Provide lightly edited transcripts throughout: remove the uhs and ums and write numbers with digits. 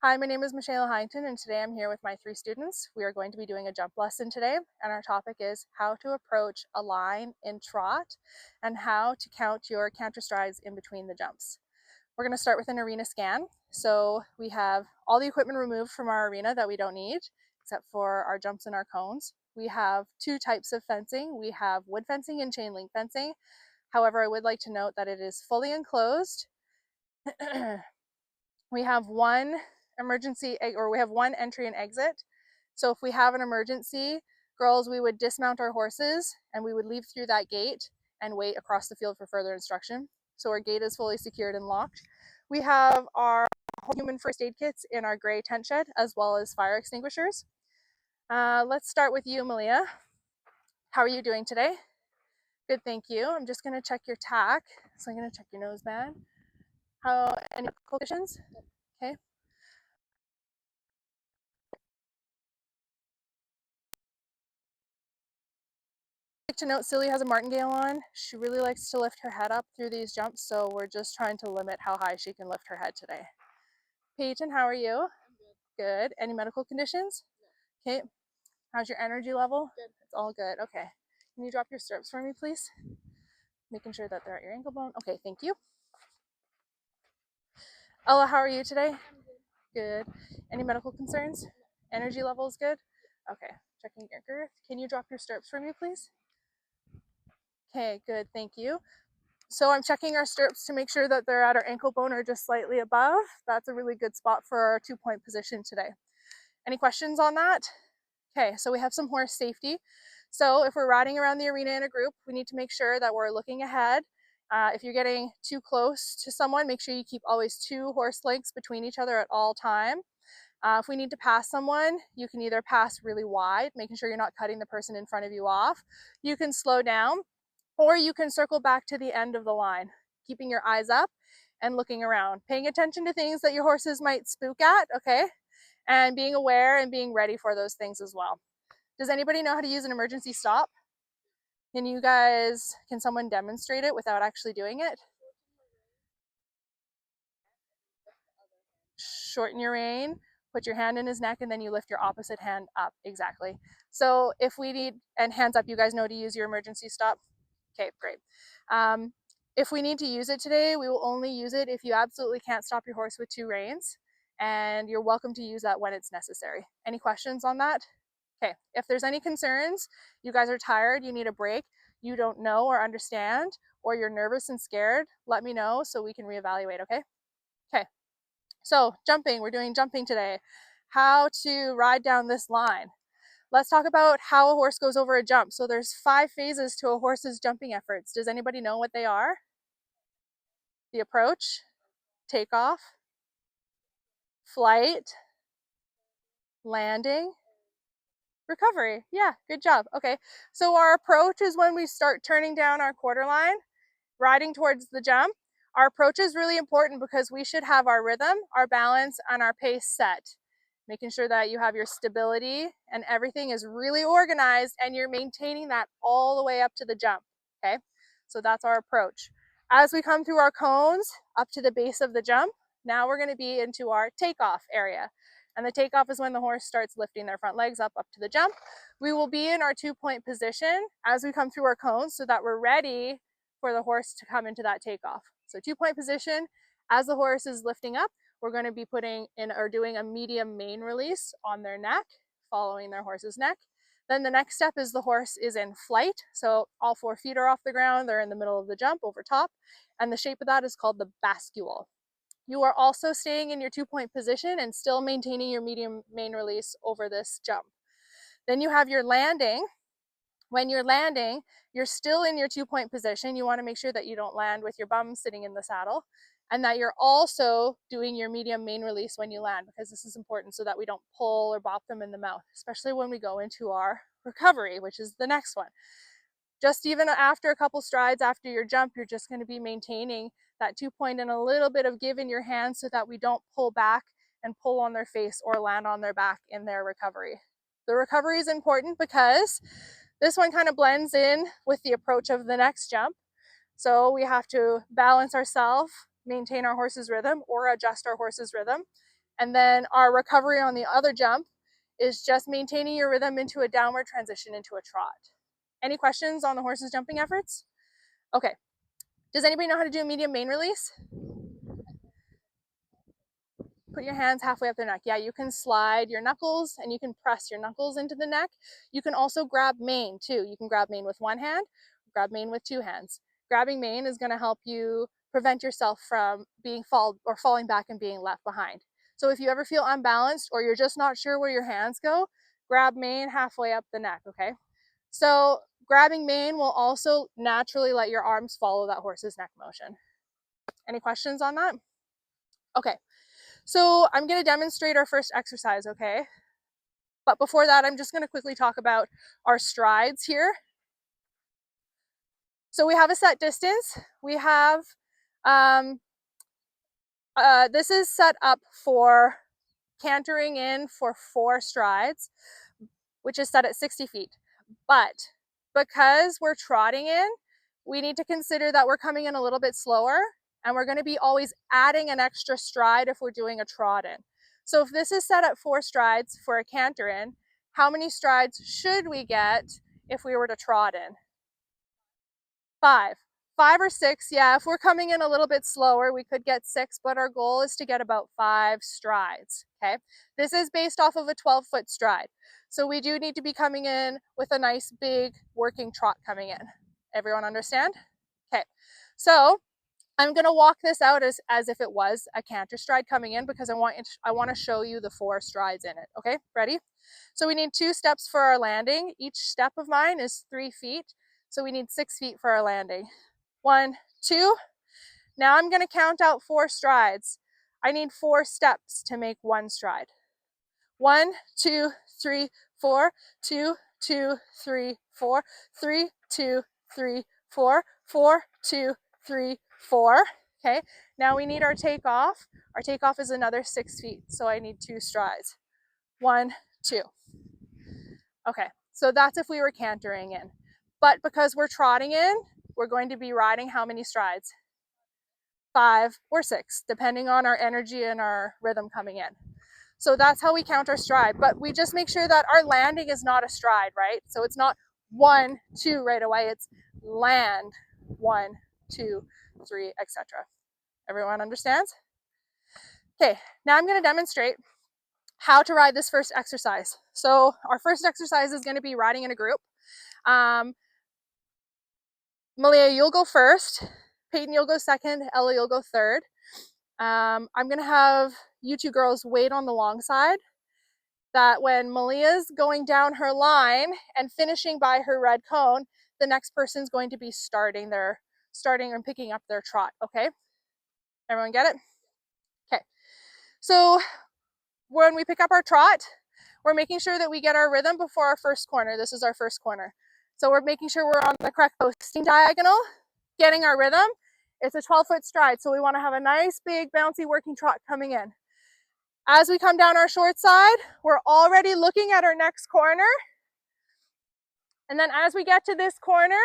Hi, my name is Michalla Heighington, and today I'm here with my 3 students. We are going to be doing a jump lesson today, and our topic is how to approach a line in trot and how to count your canter strides in between the jumps. We're going to start with an arena scan. So we have all the equipment removed from our arena that we don't need, except for our jumps and our cones. We have 2 types of fencing. We have wood fencing and chain link fencing. However, I would like to note that it is fully enclosed. We have one entry and exit. So if we have an emergency, girls, we would dismount our horses and we would leave through that gate and wait across the field for further instruction. So our gate is fully secured and locked. We have our human first aid kits in our gray tent shed, as well as fire extinguishers. Let's start with you, Malia. How are you doing today? Good, thank you. I'm just gonna check your tack. So I'm gonna check your nose band. Any conditions? Okay. To note, Silly has a martingale on. She really likes to lift her head up through these jumps, so we're just trying to limit how high she can lift her head today. Peyton, how are you? I'm good. Good. Any medical conditions? No. Okay. How's your energy level? Good. It's all good. Okay. Can you drop your stirrups for me, please? Making sure that they're at your ankle bone. Okay, thank you. Ella, how are you today? I'm good. Good. Any medical concerns? No. Energy level is good? Okay. Checking your girth. Can you drop your stirrups for me, please? Okay, good. Thank you. So I'm checking our stirrups to make sure that they're at our ankle bone or just slightly above. That's a really good spot for our 2-point position today. Any questions on that? Okay, so we have some horse safety. So if we're riding around the arena in a group, we need to make sure that we're looking ahead. If you're getting too close to someone, make sure you keep always 2 horse lengths between each other at all time. If we need to pass someone, you can either pass really wide, making sure you're not cutting the person in front of you off. You can slow down, or you can circle back to the end of the line, keeping your eyes up and looking around, paying attention to things that your horses might spook at, okay? And being aware and being ready for those things as well. Does anybody know how to use an emergency stop? Can someone demonstrate it without actually doing it? Shorten your rein, put your hand in his neck, and then you lift your opposite hand up. Exactly. So if we need, and hands up, you guys know to use your emergency stop? Okay, great. If we need to use it today, we will only use it if you absolutely can't stop your horse with 2 reins, and you're welcome to use that when it's necessary. Any questions on that? Okay, if there's any concerns, you guys are tired, you need a break, you don't know or understand, or you're nervous and scared, let me know so we can reevaluate, okay? Okay, so jumping, we're doing jumping today. How to ride down this line. Let's talk about how a horse goes over a jump. So there's 5 phases to a horse's jumping efforts. Does anybody know what they are? The approach, takeoff, flight, landing, recovery. Yeah, good job. Okay, so our approach is when we start turning down our quarter line, riding towards the jump. Our approach is really important because we should have our rhythm, our balance, and our pace set. Making sure that you have your stability and everything is really organized and you're maintaining that all the way up to the jump, okay? So that's our approach. As we come through our cones up to the base of the jump, now we're gonna be into our takeoff area. And the takeoff is when the horse starts lifting their front legs up to the jump. We will be in our 2-point position as we come through our cones so that we're ready for the horse to come into that takeoff. So 2-point position, as the horse is lifting up, we're going to be putting in or doing a medium mane release on their neck, following their horse's neck. Then the next step is the horse is in flight. So all 4 feet are off the ground, they're in the middle of the jump over top. And the shape of that is called the bascule. You are also staying in your 2-point position and still maintaining your medium mane release over this jump. Then you have your landing. When you're landing, you're still in your 2-point position. You want to make sure that you don't land with your bum sitting in the saddle and that you're also doing your medium mane release when you land, because this is important so that we don't pull or bop them in the mouth, especially when we go into our recovery, which is the next one. Just even after a couple strides after your jump, you're just going to be maintaining that 2-point and a little bit of give in your hands so that we don't pull back and pull on their face or land on their back in their recovery. The recovery is important because this one kind of blends in with the approach of the next jump. So we have to balance ourselves, maintain our horse's rhythm, or adjust our horse's rhythm. And then our recovery on the other jump is just maintaining your rhythm into a downward transition into a trot. Any questions on the horse's jumping efforts? Okay. Does anybody know how to do a medium main release? Put your hands halfway up their neck. Yeah, you can slide your knuckles and you can press your knuckles into the neck. You can also grab mane too. You can grab mane with one hand, grab mane with two hands. Grabbing mane is going to help you prevent yourself from falling back and being left behind. So if you ever feel unbalanced or you're just not sure where your hands go, grab mane halfway up the neck, okay? So grabbing mane will also naturally let your arms follow that horse's neck motion. Any questions on that? Okay. So I'm going to demonstrate our first exercise, okay? But before that, I'm just going to quickly talk about our strides here. So we have a set distance. We have, this is set up for cantering in for 4 strides, which is set at 60 feet. But because we're trotting in, we need to consider that we're coming in a little bit slower, and we're going to be always adding an extra stride if we're doing a trot in. So if this is set at 4 strides for a canter in, how many strides should we get if we were to trot in? 5. 5 or 6, yeah, if we're coming in a little bit slower, we could get 6, but our goal is to get about 5 strides, okay? This is based off of a 12-foot stride. So we do need to be coming in with a nice big working trot coming in. Everyone understand? Okay, so I'm going to walk this out as if it was a canter stride coming in, because I want to show you the 4 strides in it. Okay, ready? So we need 2 steps for our landing. Each step of mine is 3 feet. So we need 6 feet for our landing. 1, 2. Now I'm going to count out 4 strides. I need 4 steps to make 1 stride. 1, 2, 3, 4. 2, 2, 3, 4. 3, 2, 3, 4. 4, 2, 3, 4. Okay, now we need our takeoff. Our takeoff is another 6 feet, so I need 2 strides. 1, 2. Okay, so that's if we were cantering in. But because we're trotting in, we're going to be riding how many strides? 5 or 6, depending on our energy and our rhythm coming in. So that's how we count our stride. But we just make sure that our landing is not a stride, right? So it's not 1, 2 right away. It's land 1, 2, 3, etc. Everyone understands? Okay, now I'm going to demonstrate how to ride this first exercise. So our first exercise is going to be riding in a group. Malia, you'll go first. Peyton, you'll go second. Ella, you'll go third. I'm going to have you 2 girls wait on the long side, that when Malia's going down her line and finishing by her red cone, the next person's going to be starting and picking up their trot, okay? Everyone get it? Okay. So when we pick up our trot, we're making sure that we get our rhythm before our first corner. This is our first corner. So we're making sure we're on the correct posting diagonal, getting our rhythm. It's a 12-foot stride, so we want to have a nice, big, bouncy working trot coming in. As we come down our short side, we're already looking at our next corner. And then as we get to this corner,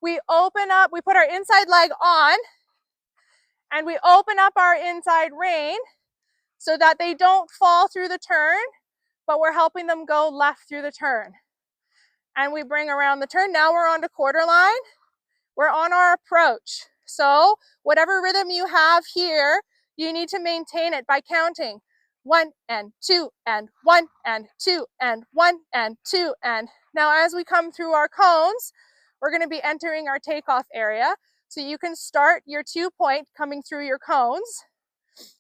we open up, we put our inside leg on, and we open up our inside rein so that they don't fall through the turn, but we're helping them go left through the turn. And we bring around the turn. Now we're on to quarter line. We're on our approach. So whatever rhythm you have here, you need to maintain it by counting 1 and 2 and 1 and 2 and 1 and 2 and. Now as we come through our cones, we're going to be entering our takeoff area. So you can start your 2-point coming through your cones.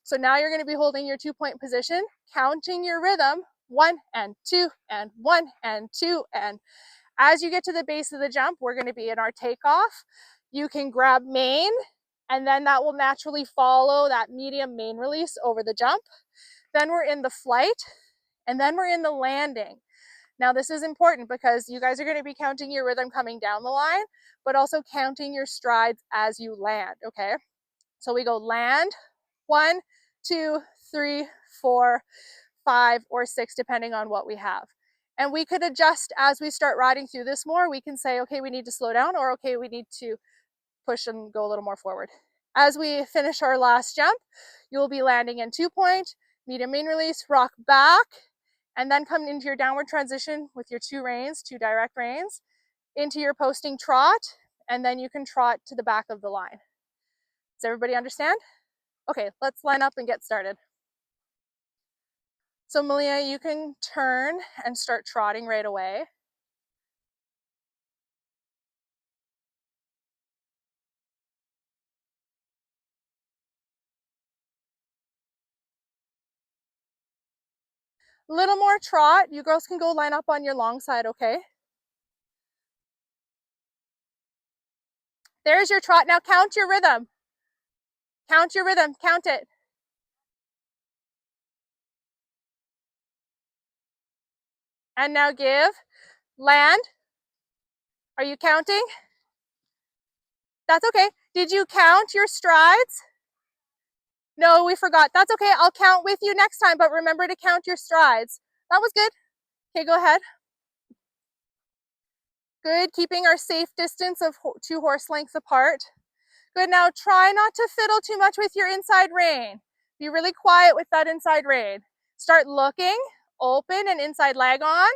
So now you're going to be holding your 2-point position, counting your rhythm 1 and 2 and 1 and 2 and. As you get to the base of the jump, we're going to be in our takeoff. You can grab mane, and then that will naturally follow that medium mane release over the jump. Then we're in the flight, and then we're in the landing. Now this is important because you guys are going to be counting your rhythm coming down the line, but also counting your strides as you land, okay? So we go land, 1, 2, 3, 4, 5, or 6, depending on what we have. And we could adjust as we start riding through this more. We can say, okay, we need to slow down, or okay, we need to push and go a little more forward. As we finish our last jump, you will be landing in 2-point, medium main release, rock back, and then come into your downward transition with your 2 direct reins, into your posting trot, and then you can trot to the back of the line. Does everybody understand? Okay, let's line up and get started. So Malia, you can turn and start trotting right away. A little more trot. You girls can go line up on your long side, okay? There's your trot. Now count your rhythm. Count your rhythm. Count it. And now give. Land. Are you counting? That's okay. Did you count your strides? No, we forgot. That's okay. I'll count with you next time, but remember to count your strides. That was good. Okay, go ahead. Good. Keeping our safe distance of 2 horse lengths apart. Good. Now try not to fiddle too much with your inside rein. Be really quiet with that inside rein. Start looking, open and inside leg on.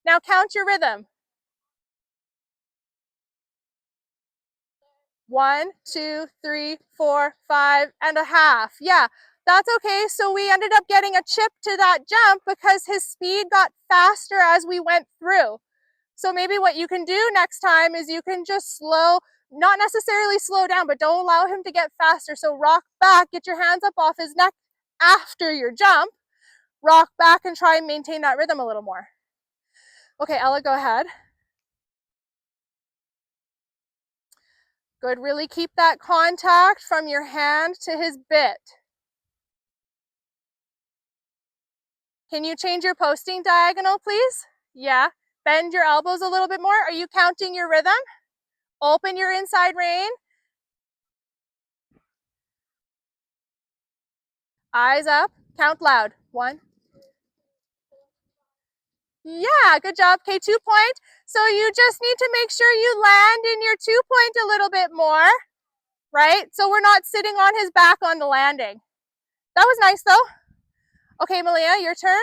Now count your rhythm. 1, 2, 3, 4, 5.5. Yeah, that's okay. So we ended up getting a chip to that jump because his speed got faster as we went through. So maybe what you can do next time is you can just not necessarily slow down, but don't allow him to get faster. So rock back, get your hands up off his neck after your jump, rock back and try and maintain that rhythm a little more. Okay, Ella, go ahead. Good, really keep that contact from your hand to his bit. Can you change your posting diagonal, please? Yeah, bend your elbows a little bit more. Are you counting your rhythm? Open your inside rein. Eyes up, count loud. 1. Yeah, good job. Okay, 2-point. So you just need to make sure you land in your 2-point a little bit more, right? So we're not sitting on his back on the landing. That was nice though. Okay, Malia, your turn.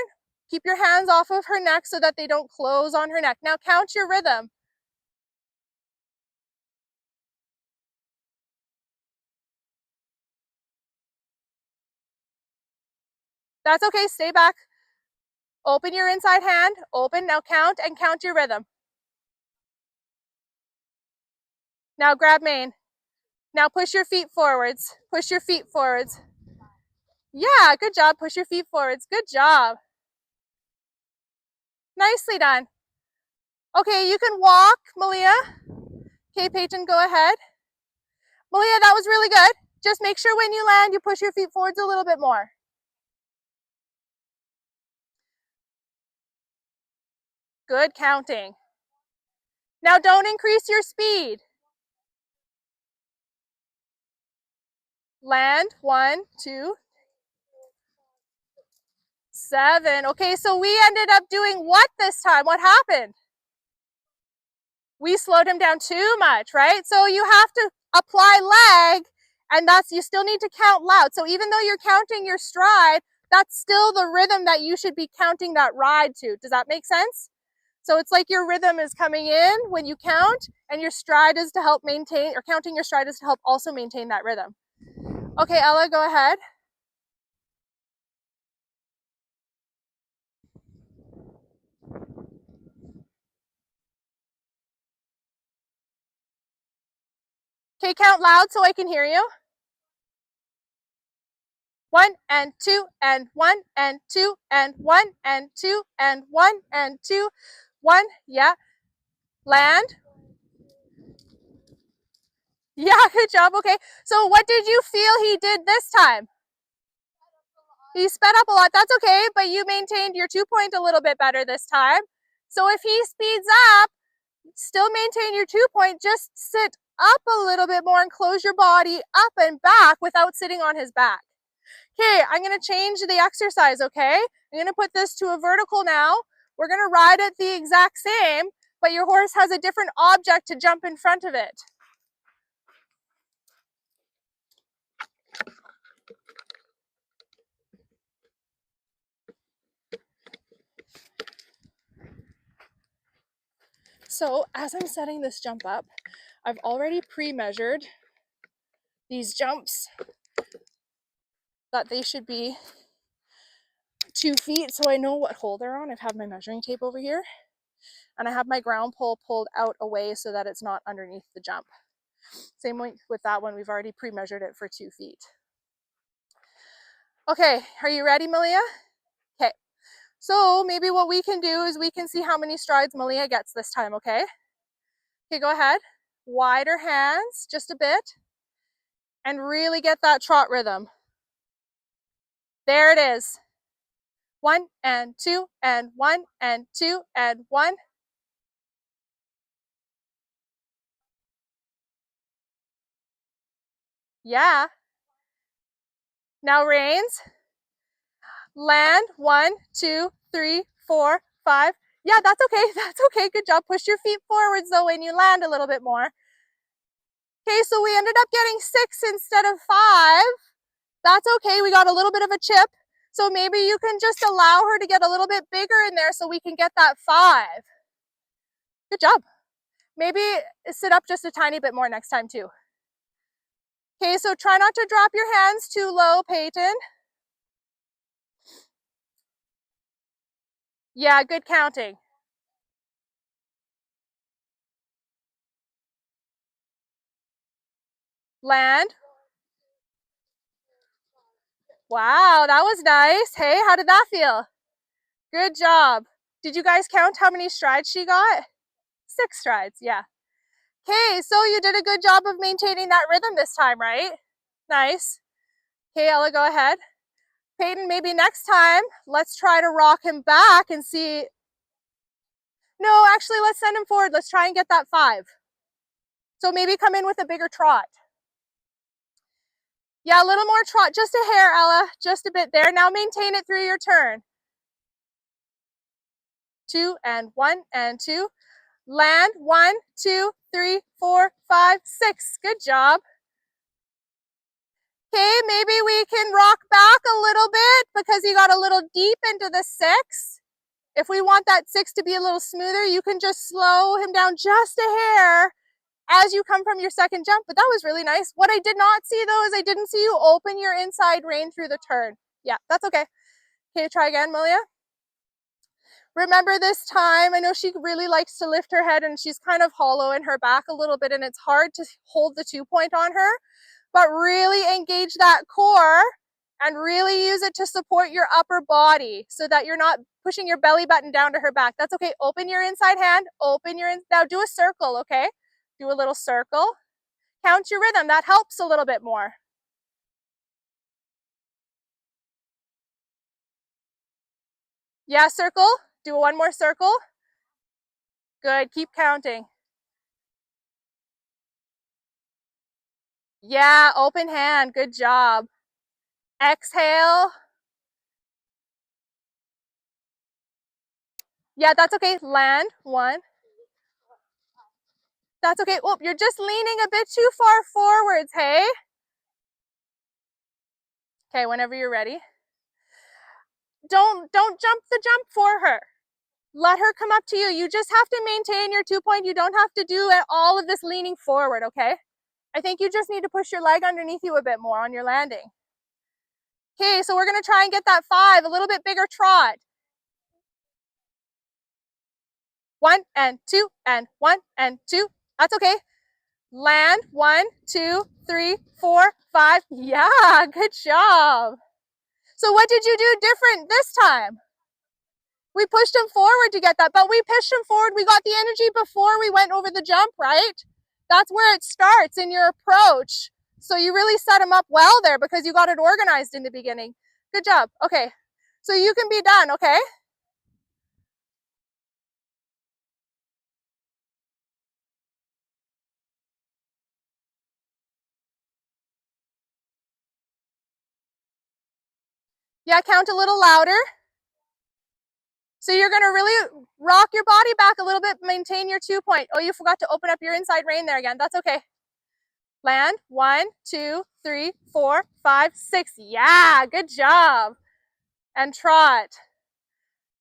Keep your hands off of her neck so that they don't close on her neck. Now count your rhythm. That's okay, stay back. Open your inside hand, open, now count and count your rhythm. Now grab mane. Now push your feet forwards, push your feet forwards. Yeah, good job, push your feet forwards, good job. Nicely done. Okay, you can walk, Malia. Okay, Peyton, go ahead. Malia, that was really good. Just make sure when you land, you push your feet forwards a little bit more. Good counting. Now don't increase your speed. Land, 1, 2, 7. Okay, so we ended up doing what this time? What happened? We slowed him down too much, right? So you have to apply leg, and you still need to count loud. So even though you're counting your stride, that's still the rhythm that you should be counting that ride to. Does that make sense? So it's like your rhythm is coming in when you count, and your stride is to help maintain, or counting your stride is to help also maintain that rhythm. Okay, Ella, go ahead. Okay, count loud so I can hear you. 1 and 2 and 1 and 2 and 1 and 2 and 1 and 2, 1. Yeah. Land. Yeah, good job. Okay. So what did you feel he did this time? He sped up a lot. That's okay, but you maintained your 2-point a little bit better this time. So if he speeds up, still maintain your 2-point, just sit up a little bit more and close your body up and back without sitting on his back. Okay, I'm going to change the exercise, okay? I'm going to put this to a vertical now. We're going to ride it the exact same, but your horse has a different object to jump in front of it. So as I'm setting this jump up, I've already pre-measured these jumps that they should be 2 feet, so I know what hole they're on. I have my measuring tape over here, and I have my ground pole pulled out away so that it's not underneath the jump. Same with that one, we've already pre-measured it for 2 feet. Okay, are you ready, Malia? Okay, so maybe what we can do is we can see how many strides Malia gets this time, okay? Okay, go ahead. Wider hands, just a bit, and really get that trot rhythm. There it is. 1 and 2 and 1 and 2 and 1. Yeah. Now reins. Land. 1, 2, 3, 4, 5. Yeah, that's okay. That's okay. Good job. Push your feet forwards though when you land a little bit more. Okay, so we ended up getting 6 instead of 5. That's okay. We got a little bit of a chip. So maybe you can just allow her to get a little bit bigger in there so we can get that 5. Good job. Maybe sit up just a tiny bit more next time too. Okay, so try not to drop your hands too low, Peyton. Yeah, good counting. Land. Wow, that was nice. Hey, how did that feel? Good job. Did you guys count how many strides she got? 6 strides, yeah. Okay, so you did a good job of maintaining that rhythm this time, right? Nice. Okay, Ella, go ahead. Peyton, maybe next time, let's try to rock him back and see. No, actually, let's send him forward. Let's try and get that 5. So maybe come in with a bigger trot. Yeah, a little more trot, just a hair, Ella, just a bit there. Now maintain it through your turn. 2 and 1 and 2. Land. 1, 2, 3, 4, 5, 6. Good job. Okay, maybe we can rock back a little bit because you got a little deep into the 6. If we want that 6 to be a little smoother, you can just slow him down just a hair as you come from your second jump. But that was really nice. What I did not see though is I didn't see you open your inside rein through the turn. Yeah, that's okay. Okay, try again, Malia. Remember this time, I know she really likes to lift her head and she's kind of hollow in her back a little bit and it's hard to hold the 2-point on her, but really engage that core and really use it to support your upper body so that you're not pushing your belly button down to her back. That's okay. Open your inside hand, now do a circle, okay? Do a little circle. Count your rhythm, that helps a little bit more. Yeah, circle. Do one more circle. Good, keep counting. Yeah, open hand, good job. Exhale. Yeah, that's okay. Land. 1. That's okay. Oh, you're just leaning a bit too far forwards, hey? Okay, whenever you're ready. Don't jump the jump for her. Let her come up to you. You just have to maintain your 2-point. You don't have to do all of this leaning forward, okay? I think you just need to push your leg underneath you a bit more on your landing. Okay, so we're gonna try and get that 5, a little bit bigger trot. 1 and 2 and 1 and 2. That's okay. Land. 1, 2, 3, 4, 5. Yeah, good job. So what did you do different this time? We pushed him forward to get that, but we pushed him forward. We got the energy before we went over the jump, right? That's where it starts in your approach. So you really set him up well there because you got it organized in the beginning. Good job. Okay, so you can be done, okay? Yeah, count a little louder. So you're gonna really rock your body back a little bit, maintain your 2-point. Oh, you forgot to open up your inside rein there again. That's okay. Land. 1, 2, 3, 4, 5, 6. Yeah, good job. And trot.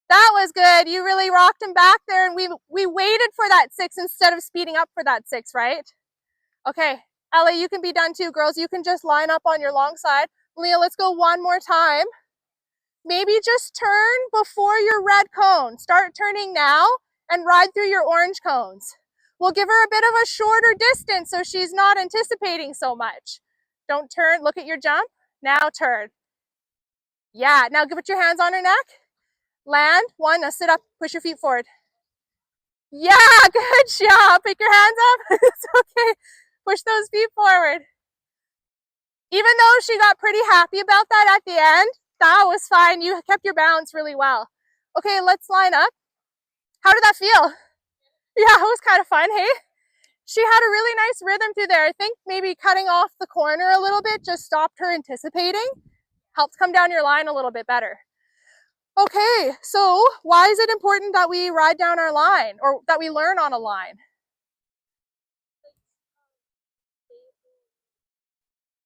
That was good. You really rocked him back there, and we waited for that 6 instead of speeding up for that 6, right? Okay, Ellie, you can be done too. Girls, you can just line up on your long side. Leah, let's go one more time. Maybe just turn before your red cone. Start turning now and ride through your orange cones. We'll give her a bit of a shorter distance so she's not anticipating so much. Don't turn, look at your jump. Now turn. Yeah, now put your hands on her neck. Land, 1, now sit up, push your feet forward. Yeah, good job. Pick your hands up. It's okay. Push those feet forward. Even though she got pretty happy about that at the end, that was fine. You kept your balance really well. Okay, let's line up. How did that feel? Yeah, it was kind of fun, hey? She had a really nice rhythm through there. I think maybe cutting off the corner a little bit just stopped her anticipating. Helped come down your line a little bit better. Okay, so why is it important that we ride down our line or that we learn on a line?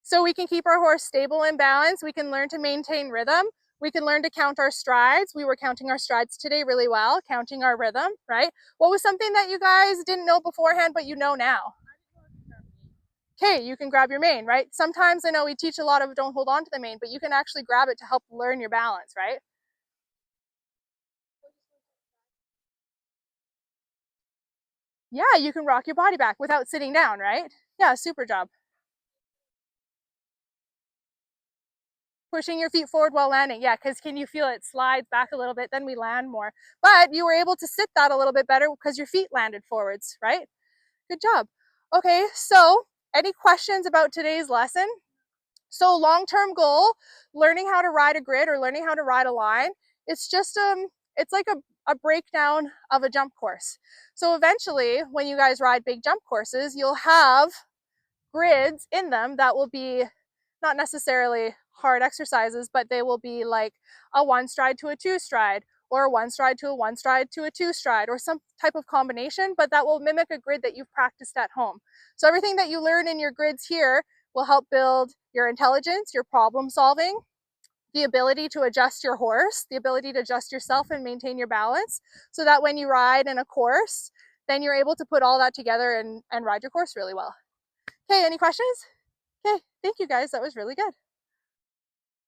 So we can keep our horse stable and balanced. We can learn to maintain rhythm. We can learn to count our strides. We were counting our strides today really well, counting our rhythm, right? What was something that you guys didn't know beforehand, but you know now? Okay, you can grab your mane, right? Sometimes I know we teach a lot of don't hold on to the mane, but you can actually grab it to help learn your balance, right? Yeah, you can rock your body back without sitting down, right? Yeah, super job. Pushing your feet forward while landing. Yeah, because can you feel it slides back a little bit, then we land more. But you were able to sit that a little bit better because your feet landed forwards, right? Good job. Okay, so any questions about today's lesson? So long-term goal, learning how to ride a grid or learning how to ride a line, it's just it's like a breakdown of a jump course. So eventually, when you guys ride big jump courses, you'll have grids in them that will be not necessarily hard exercises, but they will be like a 1 stride to a 2 stride, or a 1 stride to a 1 stride to a 2 stride, or some type of combination, but that will mimic a grid that you've practiced at home. So everything that you learn in your grids here will help build your intelligence, your problem solving, the ability to adjust your horse, the ability to adjust yourself and maintain your balance, so that when you ride in a course, then you're able to put all that together and ride your course really well. Okay, any questions? Okay, thank you guys. That was really good.